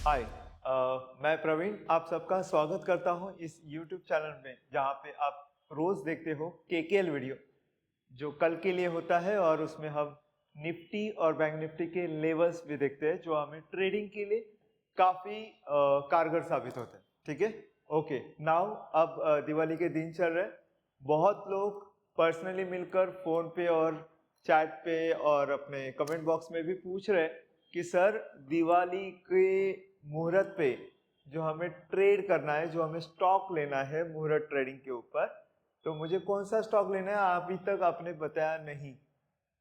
हाय। मैं प्रवीण आप सबका स्वागत करता हूं इस YouTube चैनल में जहां पे आप रोज देखते हो केकेएल वीडियो जो कल के लिए होता है और उसमें हम निफ्टी और बैंक निफ्टी के लेवल्स भी देखते हैं जो हमें ट्रेडिंग के लिए काफी कारगर साबित होते हैं। ठीक है, ओके। नाउ अब दिवाली के दिन चल रहे हैं। बहुत लोग पर्सनली मिलकर फोन पे और चैट पे और अपने कमेंट बॉक्स में भी पूछ रहे हैं कि सर दिवाली के मुहूर्त पे जो हमें ट्रेड करना है, जो हमें स्टॉक लेना है मुहूर्त ट्रेडिंग के ऊपर, तो मुझे कौन सा स्टॉक लेना है अभी तक आपने बताया नहीं।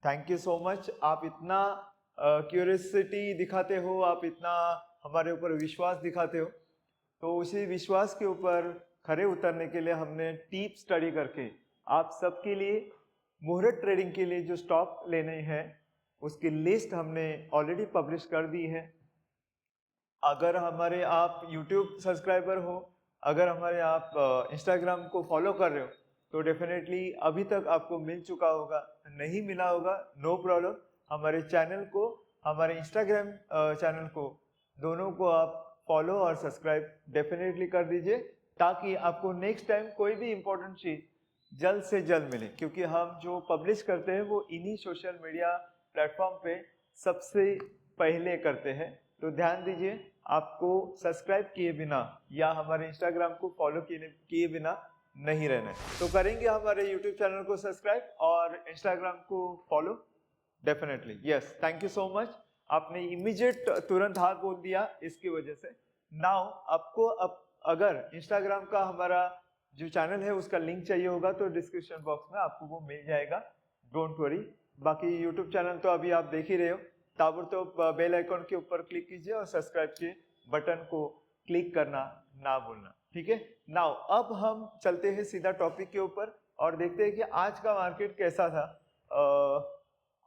Thank you so much. आप इतना क्यूरियोसिटी दिखाते हो, आप इतना हमारे ऊपर विश्वास दिखाते हो, तो उसी विश्वास के ऊपर खरे उतरने के लिए हमने डीप स्टडी करके आप सबके लिए मुहूर्त ट्रेडिंग के लिए जो स्टॉक लेने हैं उसकी लिस्ट हमने ऑलरेडी पब्लिश कर दी है। अगर हमारे आप YouTube सब्सक्राइबर हो, अगर हमारे आप इंस्टाग्राम को फॉलो कर रहे हो, तो डेफिनेटली अभी तक आपको मिल चुका होगा। नहीं मिला होगा नो प्रॉब्लम, हमारे चैनल को, हमारे इंस्टाग्राम चैनल को, दोनों को आप फॉलो और सब्सक्राइब डेफिनेटली कर दीजिए ताकि आपको नेक्स्ट टाइम कोई भी इम्पोर्टेंट चीज जल्द से जल्द मिले, क्योंकि हम जो पब्लिश करते हैं वो इन्हीं सोशल मीडिया प्लेटफॉर्म पे सबसे पहले करते हैं। तो ध्यान दीजिए, आपको सब्सक्राइब किए बिना या हमारे इंस्टाग्राम को फॉलो किए बिना नहीं रहना है। तो करेंगे हमारे यूट्यूब चैनल को सब्सक्राइब और इंस्टाग्राम को follow definitely. Yes, thank you so much. आपने इमीडिएट तुरंत हाँ बोल दिया, इसकी वजह से नाउ आपको अब अगर इंस्टाग्राम का हमारा जो चैनल है उसका लिंक चाहिए होगा तो डिस्क्रिप्शन बॉक्स में आपको वो मिल जाएगा, डोंट वरी। बाकी यूट्यूब चैनल तो अभी आप देख ही रहे हो, ताबड़तोड़ बेल आइकॉन के ऊपर क्लिक कीजिए और सब्सक्राइब के बटन को क्लिक करना ना भूलना। ठीक है, नाउ अब हम चलते हैं सीधा टॉपिक के ऊपर और देखते हैं कि आज का मार्केट कैसा था।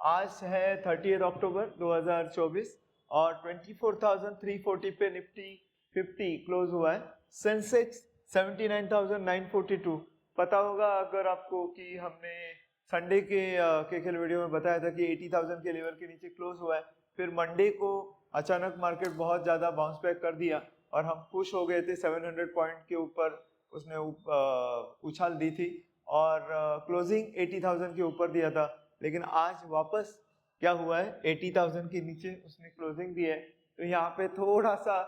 आज है 30 अक्टूबर 2024 और 24,340 पे निफ्टी 50 क्लोज हुआ है। सेंसेक्स 79,942। पता होगा अगर आपको कि हमने संडे के खेल वीडियो में बताया था कि 80,000 के लेवल के नीचे क्लोज हुआ है। फिर मंडे को अचानक मार्केट बहुत ज़्यादा बाउंस बैक कर दिया और हम खुश हो गए थे, 700 पॉइंट के ऊपर उसने उछाल दी थी और क्लोजिंग 80,000 के ऊपर दिया था। लेकिन आज वापस क्या हुआ है, 80,000 के नीचे उसने क्लोजिंग दी है। तो यहाँ पे थोड़ा सा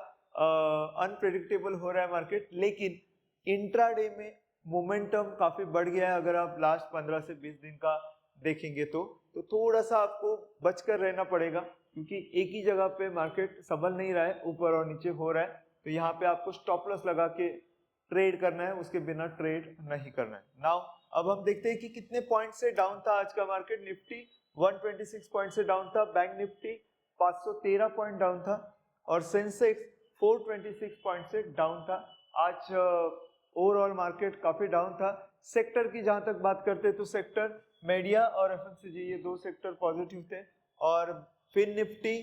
अनप्रेडिक्टेबल हो रहा है मार्केट, लेकिन इंट्राडे में मोमेंटम काफी बढ़ गया है। अगर आप लास्ट 15 से 20 दिन का देखेंगे तो थोड़ा सा आपको बचकर रहना पड़ेगा, क्योंकि एक ही जगह पे मार्केट संभल नहीं रहा है, ऊपर और नीचे हो रहा है। तो यहाँ पे आपको स्टॉप लॉस लगा के ट्रेड करना है, उसके बिना ट्रेड नहीं करना है। नाउ अब हम देखते हैं कि कितने पॉइंट से डाउन था आज का मार्केट। निफ्टी 126 पॉइंट से डाउन था, बैंक निफ्टी 513 पॉइंट डाउन था और सेंसेक्स 426 पॉइंट से डाउन था। आज ओवरऑल मार्केट काफी डाउन था। सेक्टर की जहां तक बात करते हैं तो सेक्टर मीडिया और एफएमसीजी ये दो सेक्टर पॉजिटिव थे और फिन निफ्टी,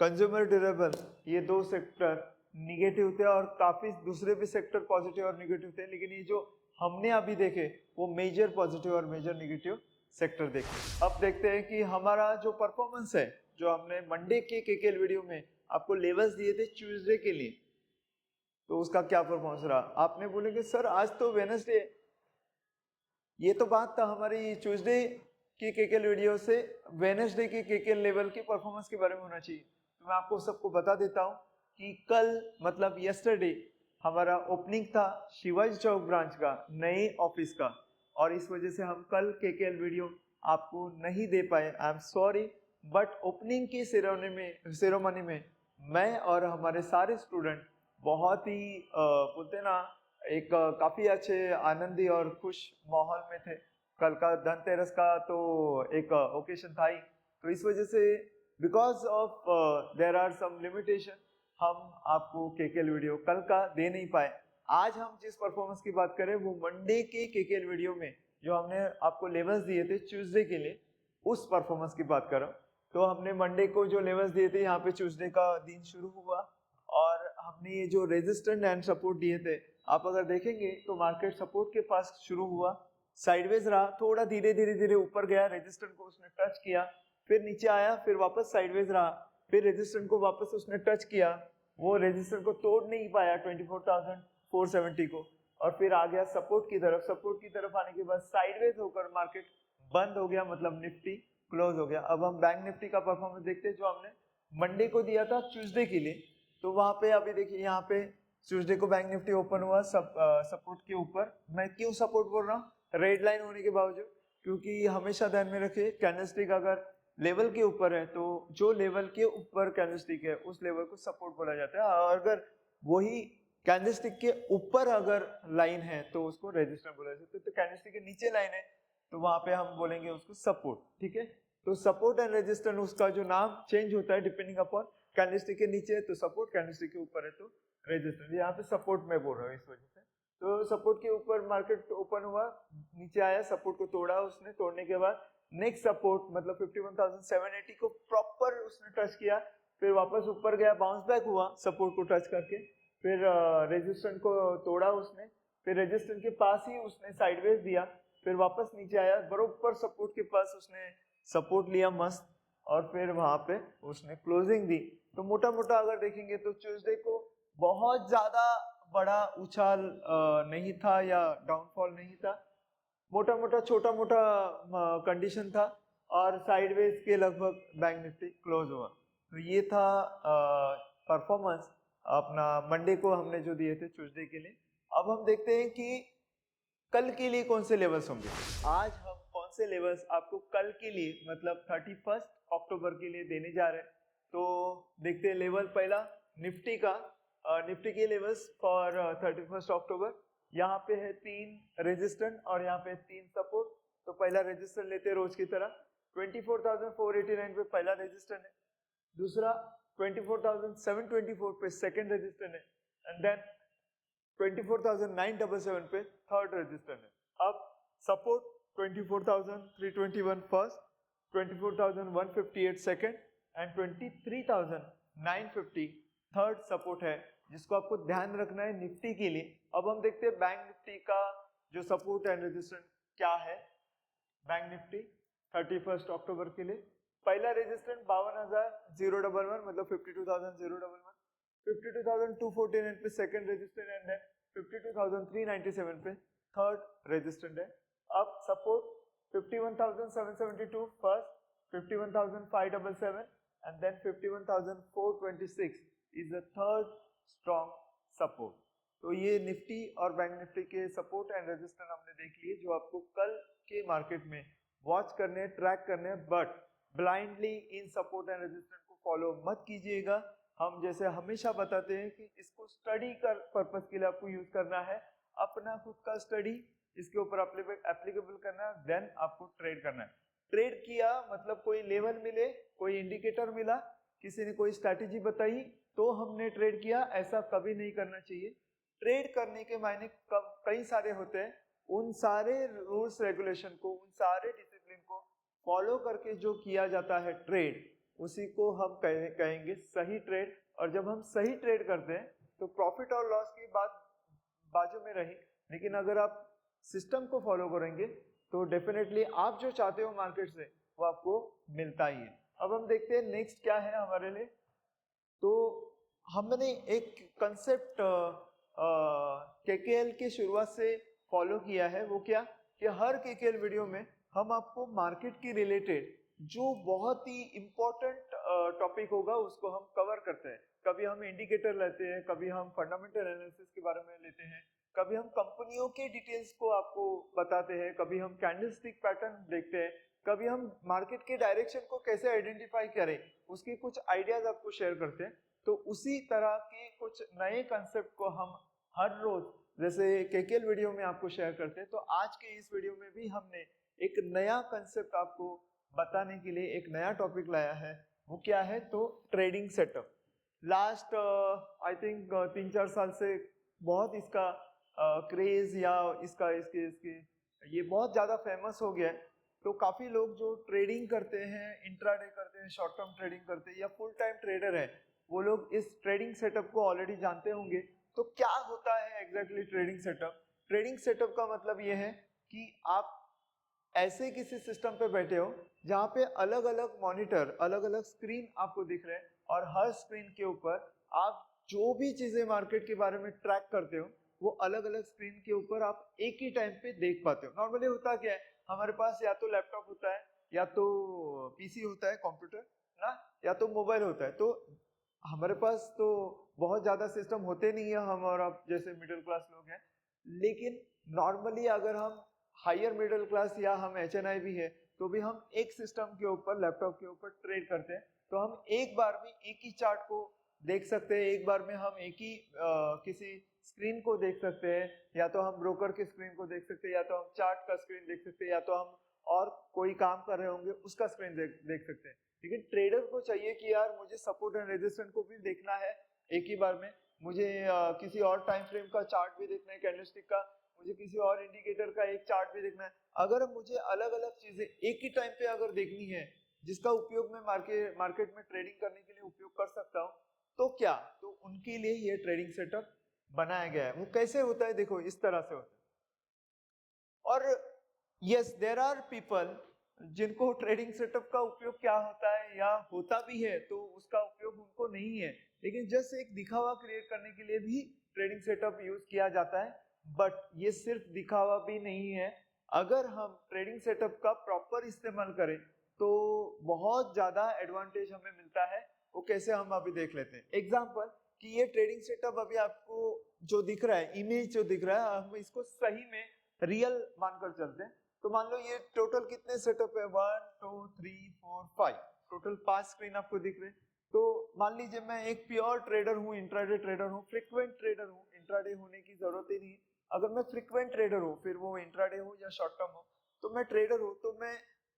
कंज्यूमर ड्यूरेबल ये दो सेक्टर निगेटिव थे और काफी दूसरे भी सेक्टर पॉजिटिव और निगेटिव थे। लेकिन ये जो हमने अभी देखे वो मेजर पॉजिटिव और मेजर निगेटिव सेक्टर देखे। अब देखते हैं कि हमारा जो परफॉर्मेंस है, जो हमने मंडे के केकेएल वीडियो में आपको लेवल्स दिए थे ट्यूसडे के लिए, तो उसका क्या परफॉर्मेंस रहा। आपने बोलेंगे सर आज तो वेडनेसडे, ये तो बात था हमारी ट्यूसडे की केकेएल वीडियो से वेडनेसडे की केकेएल लेवल की परफॉर्मेंस के बारे में होना चाहिए। तो मैं आपको सबको बता देता हूं कि कल मतलब यस्टरडे हमारा ओपनिंग था शिवाजी चौक ब्रांच का, नए ऑफिस का, और इस वजह से हम कल केकेएल वीडियो आपको नहीं दे पाए। I am sorry, but opening की सेरेमनी में मैं और हमारे सारे स्टूडेंट बहुत ही बोलते ना एक काफी अच्छे आनंदी और खुश माहौल में थे। कल का धनतेरस का तो एक ओकेशन था ही, तो इस वजह से because of there are some limitation हम आपको केकेएल वीडियो कल का दे नहीं पाए। आज हम जिस परफॉर्मेंस की बात करें वो मंडे के केकेएल वीडियो में जो हमने आपको लेवल्स दिए थे ट्यूसडे के लिए, उस परफॉर्मेंस की बात कर रहा हूँ। तो हमने मंडे को जो लेवल्स दिए थे, यहाँ पे ट्यूसडे का दिन शुरू हुआ और हमने ये जो रेजिस्टेंस एंड सपोर्ट दिए थे, आप अगर देखेंगे तो मार्केट सपोर्ट के पास शुरू हुआ, साइडवेज रहा, थोड़ा धीरे धीरे ऊपर गया, रेजिस्टेंस को उसने टच किया, फिर नीचे आया, फिर वापस साइडवेज रहा, फिर रेजिस्टेंस को वापस उसने टच किया, वो रेजिस्टेंस को तोड़ नहीं पाया 24,470 को, और फिर आ गया सपोर्ट की तरफ। सपोर्ट की तरफ आने के बाद साइडवेज होकर मार्केट बंद हो गया, मतलब निफ्टी क्लोज हो गया। अब हम बैंक निफ्टी का परफॉर्मेंस देखते हैं जो हमने मंडे को दिया था ट्यूसडे के लिए। तो वहां पे अभी देखिए यहाँ पे ट्यूसडे को बैंक निफ्टी ओपन हुआ सपोर्ट के ऊपर। मैं क्यों सपोर्ट बोल रहा हूँ, रेड लाइन होने के बावजूद, क्योंकि हमेशा ध्यान में रखिए कैंडलस्टिक अगर लेवल के ऊपर है तो जो लेवल के ऊपर कैंडलस्टिक है उस लेवल को सपोर्ट बोला जाता है, और अगर वही कैंडलस्टिक के ऊपर अगर लाइन है तो उसको रेजिस्टेंस बोला जाता है। तो कैंडलस्टिक के नीचे लाइन है तो वहां पे हम बोलेंगे उसको सपोर्ट, ठीक है। तो सपोर्ट एंड रेजिस्टेंस उसका जो नाम चेंज होता है डिपेंडिंग अपॉन, कैंडलस्टिक के नीचे है तो सपोर्ट, कैंडलस्टिक के ऊपर है तो रेजिस्टेंस। यहाँ पे सपोर्ट में बोल रहा हूँ इस वजह से। तो सपोर्ट के ऊपर मार्केट ओपन हुआ, नीचे आया, सपोर्ट को तोड़ा उसने, तोड़ने के बाद नेक्स्ट सपोर्ट मतलब 51,780 को प्रॉपर उसने टच किया, फिर वापस ऊपर गया, बाउंस बैक हुआ सपोर्ट को टच करके, फिर रेजिस्टेंस को तोड़ा उसने, फिर रेजिस्टेंस के पास ही उसने साइडवेज दिया, फिर वापस नीचे आया, बरोबर सपोर्ट के पास उसने सपोर्ट लिया मस्त, और फिर वहां पे उसने क्लोजिंग दी। तो मोटा मोटा अगर देखेंगे तो ट्यूसडे को बहुत ज्यादा बड़ा उछाल नहीं था या डाउनफॉल नहीं था, मोटा मोटा छोटा मोटा कंडीशन था, और साइडवेज के लगभग बैंक निफ्टी क्लोज हुआ। तो ये था परफॉर्मेंस अपना मंडे को हमने जो दिए थे ट्यूसडे के लिए। अब हम देखते हैं कि कल के लिए कौन से लेवल्स होंगे। आज हम कौन से लेवल्स आपको कल के लिए मतलब 31 अक्टूबर के लिए देने जा रहे हैं। तो देखते हैं लेवल पहला निफ्टी का, निफ्टी के लेवल्स फॉर 31 अक्टूबर। यहाँ पे है 3 रेजिस्टेंस और यहाँ पे 3 सपोर्ट। तो पहला रेजिस्टेंस लेते हैं रोज की तरह, 24,489 पे पहला रेजिस्टेंस है, दूसरा 24,724 पे सेकंड रेजिस्टेंस है, एंड देन 24,977 पे थर्ड रेजिस्टेंस है। अब support 24,321 first, 24,158 second and 23,950 third support है, जिसको आपको ध्यान रखना है निफ्टी के लिए। अब हम देखते हैं बैंक निफ्टी का जो सपोर्ट एंड रेजिस्टेंस क्या है। बैंक निफ्टी 31 अक्टूबर के लिए पहला रेजिस्टेंस 52,011 मतलब 52,011, 52,249 पे सेकंड रेजिस्टेंस एंड देन 52,397 पे थर्ड रेजिस्टेंस है। अब support 51,772 first, 51,577 and then 51,426 is the third strong support. तो ये निफ्टी और बैंक निफ्टी के सपोर्ट एंड रेजिस्टेंस हमने देख लिए जो आपको कल के मार्केट में वॉच करने, ट्रैक करने, but blindly in support and resistance को फॉलो मत कीजिएगा। हम जैसे हमेशा बताते हैं कि इसको स्टडी कर पर्पस के लिए आपको यूज करना है, अपना खुद का स्टडी इसके ऊपर एप्लीकेबल करना है, देन आपको ट्रेड करना है। ट्रेड किया मतलब कोई लेवल मिले, कोई इंडिकेटर मिला, किसी ने कोई स्ट्रैटेजी बताई तो हमने ट्रेड किया, ऐसा कभी नहीं करना चाहिए। ट्रेड करने के मायने कई सारे होते हैं, उन सारे रूल्स रेगुलेशन को, उन सारे डिसिप्लिन को फॉलो करके जो किया जाता है ट्रेड, उसी को हम कहेंगे सही ट्रेड। और जब हम सही ट्रेड करते हैं तो प्रॉफिट और लॉस की बात बाजू में रही, लेकिन अगर आप सिस्टम को फॉलो करेंगे तो डेफिनेटली आप जो चाहते हो मार्केट से वो आपको मिलता ही है। अब हम देखते हैं नेक्स्ट क्या है हमारे लिए। तो हमने एक कंसेप्ट केकेएल की शुरुआत से फॉलो किया है, वो क्या कि हर केकेएल वीडियो में हम आपको मार्केट के रिलेटेड जो बहुत ही इम्पोर्टेंट टॉपिक होगा उसको हम कवर करते हैं। कभी हम इंडिकेटर लेते हैं, कभी हम फंडामेंटल एनालिसिस के बारे में लेते हैं, कभी हम कंपनियों के डिटेल्स को आपको बताते हैं, कभी हम कैंडलस्टिक पैटर्न देखते हैं, कभी हम मार्केट के डायरेक्शन को कैसे आइडेंटिफाई करें उसके कुछ आइडियाज आपको शेयर करते हैं। तो उसी तरह के कुछ नए कंसेप्ट को हम हर रोज जैसे केकेएल वीडियो में आपको शेयर करते हैं। तो आज के इस वीडियो में भी हमने एक नया कंसेप्ट आपको बताने के लिए एक नया टॉपिक लाया है। वो क्या है, तो trading setup. Last I think 3-4 साल से बहुत इसका क्रेज या इसका इसके इसके ये बहुत ज़्यादा फेमस हो गया है। तो काफ़ी लोग जो ट्रेडिंग करते हैं, इंट्राडे करते हैं, शॉर्ट टर्म ट्रेडिंग करते हैं या फुल टाइम ट्रेडर है, वो लोग इस ट्रेडिंग सेटअप को ऑलरेडी जानते होंगे। तो क्या होता है exactly trading setup? Trading setup का मतलब ये है कि आप ऐसे किसी सिस्टम पे बैठे हो जहाँ पे अलग अलग मॉनिटर, अलग अलग स्क्रीन आपको दिख रहे हैं, और हर स्क्रीन के ऊपर आप जो भी चीजें मार्केट के बारे में ट्रैक करते हो वो अलग अलग स्क्रीन के ऊपर आप एक ही टाइम पे देख पाते हो। नॉर्मली होता क्या है, हमारे पास या तो लैपटॉप होता है या तो पीसी होता है, कंप्यूटर ना, या तो मोबाइल होता है। तो हमारे पास तो बहुत ज्यादा सिस्टम होते नहीं है हम और आप जैसे मिडिल क्लास लोग हैं, लेकिन नॉर्मली अगर हम हायर मिडिल क्लास या हम HNI भी है तो भी हम एक सिस्टम के ऊपर लैपटॉप के ऊपर ट्रेड करते हैं। तो हम एक बार में एक ही चार्ट को देख सकते हैं, एक बार में हम एक ही किसी स्क्रीन को देख सकते हैं, या तो हम ब्रोकर की स्क्रीन को देख सकते हैं, या तो हम चार्ट का स्क्रीन देख सकते हैं, या तो हम और कोई काम कर रहे होंगे उसका स्क्रीन देख सकते हैं। लेकिन ट्रेडर को चाहिए कि यार मुझे सपोर्ट एंड रेजिस्टेंस को भी देखना है एक ही बार में, मुझे किसी और टाइम फ्रेम का चार्ट भी देखना है, कैंडलस्टिक का, मुझे किसी और इंडिकेटर का एक चार्ट भी देखना है। अगर मुझे अलग अलग चीजें एक ही टाइम पे अगर देखनी है जिसका उपयोग मैं मार्केट में ट्रेडिंग करने के लिए उपयोग कर सकता हूँ, तो क्या, तो उनके लिए ये ट्रेडिंग सेटअप बनाया गया है। वो कैसे होता है, देखो इस तरह से होता है। और यस, देयर आर पीपल जिनको ट्रेडिंग सेटअप का उपयोग क्या होता है या होता भी है तो उसका उपयोग उनको नहीं है, लेकिन जस्ट एक दिखावा क्रिएट करने के लिए भी ट्रेडिंग सेटअप यूज किया जाता है। बट ये सिर्फ दिखावा भी नहीं है, अगर हम ट्रेडिंग सेटअप का प्रॉपर इस्तेमाल करें तो बहुत ज्यादा एडवांटेज हमें मिलता है। वो कैसे, हम अभी देख लेते हैं। एग्जांपल कि ये ट्रेडिंग सेटअप अभी आपको जो दिख रहा है, इमेज जो दिख रहा है, हम इसको सही में रियल मानकर चलते हैं। तो मान लो ये टोटल कितने सेटअप है, 1 2 3 4 5, टोटल 5 स्क्रीन आपको दिख रहे हैं। तो मान लीजिए मैं एक प्योर ट्रेडर हूँ, इंट्राडे ट्रेडर हूँ, फ्रीक्वेंट ट्रेडर हूँ, इंट्राडे होने की जरूरत ही नहीं। अगर मैं फ्रीक्वेंट ट्रेडर हूँ, फिर वो इंट्राडे हो या शॉर्ट टर्म हो, तो मैं ट्रेडर हूँ, तो मैं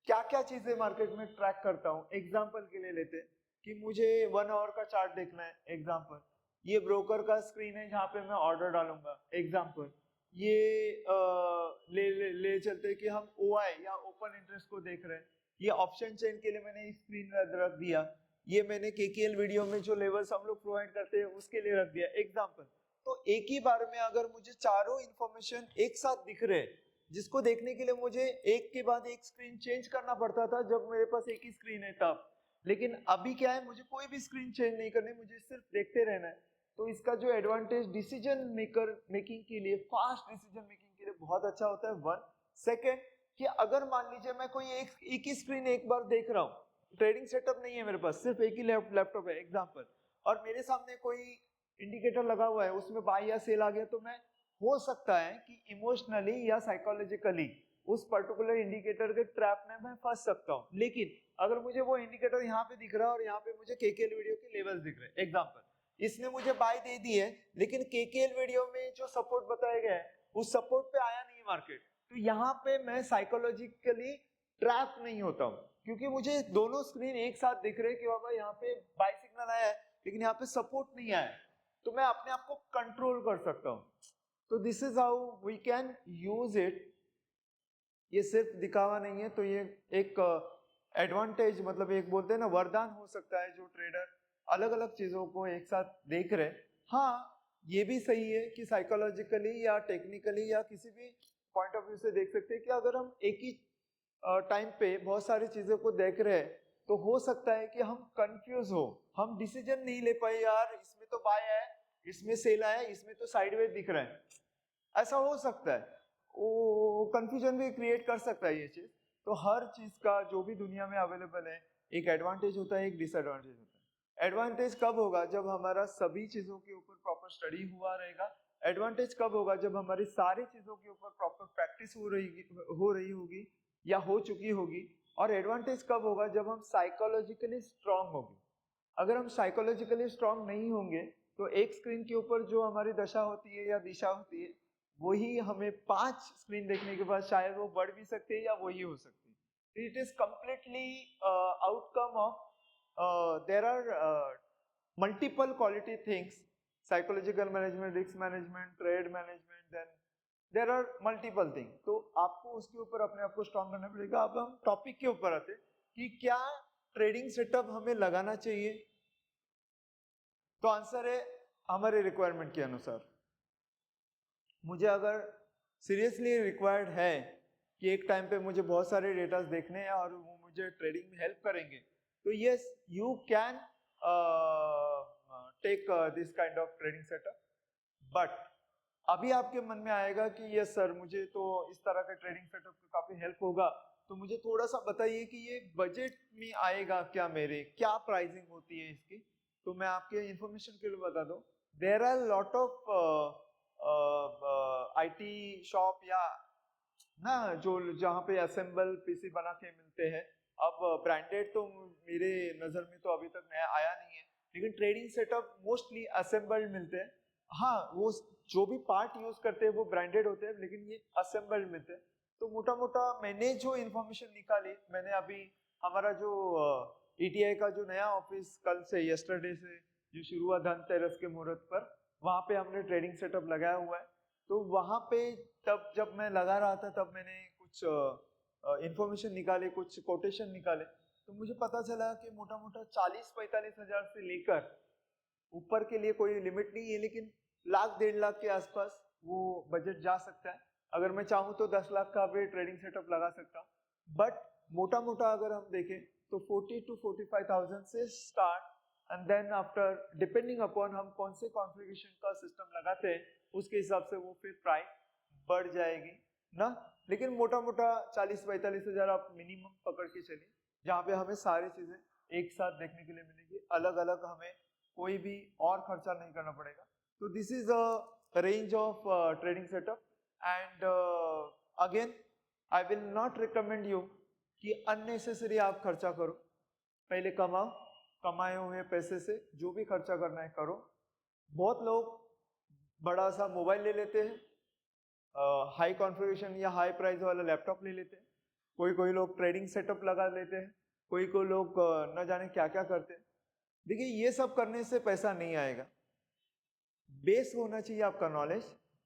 क्या क्या चीजें मार्केट में ट्रैक करता हूँ। एग्जाम्पल के लिए लेते हैं कि मुझे 1 आवर का चार्ट देखना है। एग्जाम्पल, ये ब्रोकर का स्क्रीन है जहाँ पे मैं ऑर्डर डालूंगा। एग्जाम्पल, ये ले चलते हैं कि हम OI या ओपन इंटरेस्ट को देख रहे हैं। ये ऑप्शन चेन के लिए मैंने स्क्रीन रख दिया। ये मैंने KKL वीडियो में जो लेवल्स हम लोग प्रोवाइड करते हैं उसके लिए रख दिया। एग्जाम्पल, तो एक ही बार में अगर मुझे चारों इंफॉर्मेशन एक साथ दिख रहे हैं, जिसको देखने के लिए मुझे एक के बाद एक स्क्रीन चेंज करना पड़ता था जब मेरे पास एक ही स्क्रीन है तब, लेकिन अभी क्या है, मुझे कोई भी स्क्रीन चेंज नहीं करनी, मुझे सिर्फ देखते रहना है। तो इसका जो एडवांटेज डिसीजन मेकिंग के लिए, फास्ट डिसीजन मेकिंग के लिए बहुत अच्छा होता है। 1 सेकेंड, कि अगर मान लीजिए मैं कोई एक ही स्क्रीन एक बार देख रहा हूँ, ट्रेडिंग सेटअप नहीं है मेरे पास, सिर्फ एक ही लैपटॉप है एग्जांपल, और मेरे सामने कोई इंडिकेटर लगा हुआ है, उसमें बाय या सेल आ गया, तो मैं, हो सकता है कि इमोशनली या साइकोलॉजिकली उस पर्टिकुलर इंडिकेटर के ट्रैप में मैं फंस सकता हूँ। लेकिन अगर मुझे वो इंडिकेटर यहाँ पे दिख रहा है और यहाँ पे मुझे KKL वीडियो के लेवल्स दिख रहे हैं, एग्जांपल, इसने मुझे बाय दे दी है, लेकिन KKL वीडियो में जो सपोर्ट बताया गया है उस सपोर्ट पे आया नहीं मार्केट, तो यहाँ पे मैं साइकोलॉजिकली ट्रैप नहीं होता हूँ, क्योंकि मुझे दोनों स्क्रीन एक साथ दिख रहे हैं कि बाबा यहाँ पे बाय सिग्नल आया है लेकिन यहाँ पे सपोर्ट नहीं आया है, तो मैं अपने आप को कंट्रोल कर सकता हूँ। तो this is how we can use it. ये सिर्फ दिखावा नहीं है, तो ये एक एडवांटेज, मतलब एक बोलते हैं ना वरदान हो सकता है जो ट्रेडर अलग अलग चीजों को एक साथ देख रहे। हाँ, ये भी सही है कि साइकोलॉजिकली या टेक्निकली या किसी भी पॉइंट ऑफ व्यू से देख सकते हैं कि अगर हम एक ही टाइम पे बहुत सारी चीजों को देख रहे हैं तो हो सकता है कि हम कंफ्यूज हो, हम डिसीजन नहीं ले पाए, यार इसमें तो बाय है, इसमें सेल आया, इसमें तो साइडवेज दिख रहा है, ऐसा हो सकता है। वो कंफ्यूजन भी क्रिएट कर सकता है ये चीज। तो हर चीज का जो भी दुनिया में अवेलेबल है, एक एडवांटेज होता है, एक डिसएडवांटेज होता है। एडवांटेज कब होगा, जब हमारा सभी चीजों के ऊपर प्रॉपर स्टडी हुआ रहेगा। एडवांटेज कब होगा, जब हमारी सारी चीजों के ऊपर प्रॉपर प्रैक्टिस हो रही होगी या हो चुकी होगी। और एडवांटेज कब होगा, जब हम साइकोलॉजिकली स्ट्रांग होंगे। अगर हम साइकोलॉजिकली स्ट्रांग नहीं होंगे तो एक स्क्रीन के ऊपर जो हमारी दशा होती है या दिशा होती है, वही हमें 5 स्क्रीन देखने के बाद शायद वो बढ़ भी सकते हैं या वही हो सकती है। It is completely outcome of there are multiple quality things, psychological management, risk management, trade management, then there are multiple thing. तो आपको उसके ऊपर अपने आप को स्ट्रांग करना पड़ेगा। अब हम टॉपिक के ऊपर आते कि क्या ट्रेडिंग सेटअप हमें लगाना चाहिए। तो आंसर है हमारे रिक्वायरमेंट के अनुसार। मुझे अगर सीरियसली रिक्वायर्ड है कि एक टाइम पे मुझे बहुत सारे डेटा देखने हैं और वो मुझे ट्रेडिंग में हेल्प करेंगे, तो yes, you can take this kind of trading setup, but अभी आपके मन में आएगा कि यस सर, मुझे तो इस तरह का ट्रेडिंग सेटअप का काफी हेल्प होगा, तो मुझे थोड़ा सा बताइए कि ये बजट में आएगा क्या, मेरे क्या प्राइसिंग होती है इसकी। तो मैं आपके इंफॉर्मेशन के लिए बता दूं, there are lot of IT shop या ना, जो जहाँ पे असेंबल पीसी बना के मिलते हैं। अब ब्रांडेड तो मेरे नजर में तो अभी तक नया आया नहीं है, लेकिन ट्रेडिंग सेटअप मोस्टली असेंबल्ड मिलते हैं। हाँ, वो जो भी पार्ट यूज करते हैं वो ब्रांडेड होते हैं, लेकिन ये असेंबल्ड मिलते हैं। तो मोटा मोटा मैंने जो इन्फॉर्मेशन निकाली, मैंने अभी हमारा जो ईटीआई का जो नया ऑफिस कल से यस्टरडे से जो शुरू हुआ धनतेरस के मुहूर्त पर, वहां पे हमने ट्रेडिंग सेटअप लगाया हुआ है। तो वहां पे तब जब मैं लगा रहा था, तब मैंने कुछ इंफॉर्मेशन निकाले, कुछ कोटेशन निकाले, तो मुझे पता चला कि मोटा मोटा 40-45 हजार से लेकर ऊपर के लिए कोई लिमिट नहीं है, लेकिन लाख 1.5 लाख के आसपास वो बजट जा सकता है। अगर मैं चाहूँ तो 10 लाख का भी ट्रेडिंग सेटअप लगा सकता हूँ, बट मोटा मोटा अगर हम देखें तो 40 to 45,000 से start, and then after depending upon हम कौन से कॉन्फ़िगरेशन का सिस्टम लगाते हैं, उसके हिसाब से वो फिर प्राइस बढ़ जाएगी ना। लेकिन मोटा मोटा 40-45 हजार आप मिनिमम पकड़ के चलिए, जहाँ पे हमें सारी चीजें एक साथ देखने के लिए मिलेगी, अलग अलग हमें कोई भी और खर्चा नहीं करना पड़ेगा। तो this is a range of trading setup, and again I will not recommend you कि अननेसेसरी आप खर्चा करो। पहले कमाओ, कमाए हुए पैसे से जो भी खर्चा करना है करो। बहुत लोग बड़ा सा मोबाइल ले लेते हैं, हाई कॉन्फ़िगरेशन या हाई प्राइस वाला लैपटॉप ले लेते हैं, कोई लोग ट्रेडिंग सेटअप लगा लेते हैं, कोई लोग न जाने क्या क्या करते हैं। देखिए, ये सब करने से पैसा नहीं आएगा। बेस होना चाहिए आपका नॉलेज,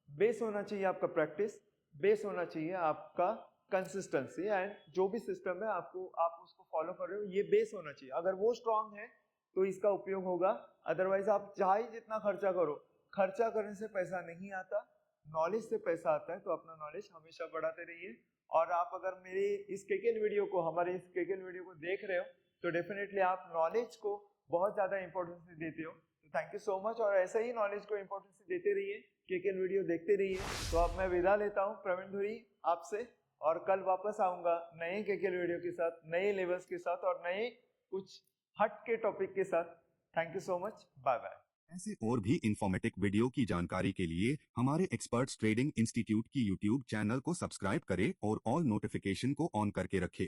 बेस होना चाहिए आपका प्रैक्टिस, बेस होना चाहिए आपका कंसिस्टेंसी, एंड जो भी सिस्टम है आपको, आप उसको फॉलो कर रहे हो, ये बेस होना चाहिए। अगर वो स्ट्रांग है तो इसका उपयोग होगा, अदरवाइज आप चाहे जितना खर्चा करो, खर्चा करने से पैसा नहीं आता, नॉलेज से पैसा आता है। तो अपना नॉलेज हमेशा बढ़ाते रहिए। और आप अगर मेरे इस केकेएल वीडियो को, हमारे इस केकेएल वीडियो को देख रहे हो, तो डेफिनेटली आप नॉलेज को बहुत ज्यादा इंपॉर्टेंस देते हो। तो थैंक यू सो मच, और ऐसे ही नॉलेज को इंपॉर्टेंस देते रहिए, केकेएल वीडियो देखते रहिए। तो अब मैं विदा लेता हूँ प्रवीण धुरी आपसे, और कल वापस आऊंगा नए केकेएल वीडियो के साथ, नए लेवल्स के साथ, और नए कुछ हट के टॉपिक के साथ। Thank you so much, bye bye. ऐसे और भी इंफॉर्मेटिव वीडियो की जानकारी के लिए हमारे एक्सपर्ट्स ट्रेडिंग इंस्टीट्यूट की यूट्यूब चैनल को सब्सक्राइब करें और ऑल नोटिफिकेशन को ऑन करके रखें।